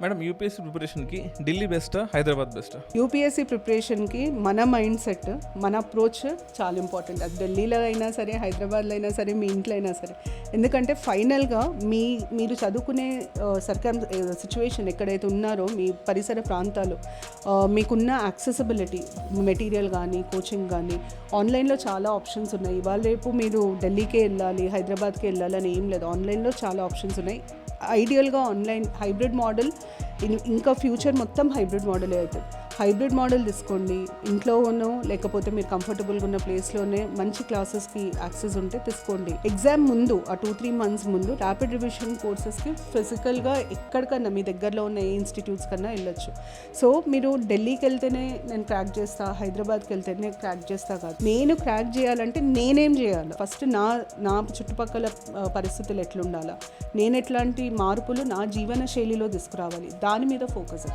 Madam UPSC ప్రిపరేషన్కి ఢిల్లీ బెస్టా, హైదరాబాద్ బెస్టా? యూపీఎస్సీ ప్రిపరేషన్కి మన మైండ్ సెట్, మన అప్రోచ్ చాలా ఇంపార్టెంట్. అది ఢిల్లీలో అయినా సరే, హైదరాబాద్లో అయినా సరే, మీ ఇంట్లో అయినా సరే. ఎందుకంటే ఫైనల్గా మీరు చదువుకునే సిచ్యువేషన్ ఎక్కడైతే ఉన్నారో, మీ పరిసర ప్రాంతాలు, మీకున్న యాక్సెసిబిలిటీ, మెటీరియల్ కానీ, కోచింగ్ కానీ, ఆన్లైన్లో చాలా ఆప్షన్స్ ఉన్నాయి. ఇవాళ రేపు మీరు ఢిల్లీకే వెళ్ళాలి, హైదరాబాద్కి వెళ్ళాలి అని ఏం లేదు. ఆన్లైన్లో చాలా ఆప్షన్స్ ఉన్నాయి. ఐడియల్గా ఆన్లైన్ హైబ్రిడ్ మోడల్, ఇంకా ఫ్యూచర్ మొత్తం హైబ్రిడ్ మోడలే అవుతుంది. హైబ్రిడ్ మోడల్ తీసుకోండి. ఇంట్లోనో లేకపోతే మీరు కంఫర్టబుల్గా ఉన్న ప్లేస్లోనే మంచి క్లాసెస్కి యాక్సెస్ ఉంటే తీసుకోండి. ఎగ్జామ్ ముందు, ఆ 2-3 months ముందు ర్యాపిడ్ రివిజన్ కోర్సెస్కి ఫిజికల్గా ఎక్కడికన్నా మీ దగ్గరలో ఉన్న ఏ ఇన్స్టిట్యూట్స్ కన్నా వెళ్ళొచ్చు. సో మీరు ఢిల్లీకి వెళ్తేనే నేను క్రాక్ చేస్తా, హైదరాబాద్కి వెళ్తేనే క్రాక్ చేస్తా కాదు. నేను క్రాక్ చేయాలంటే నేనేం చేయాలి? ఫస్ట్ నా చుట్టుపక్కల పరిస్థితులు ఎట్లుండాలా, నేను ఎట్లాంటి మార్పులు నా జీవన శైలిలో తీసుకురావాలి, దాని మీద ఫోకస్.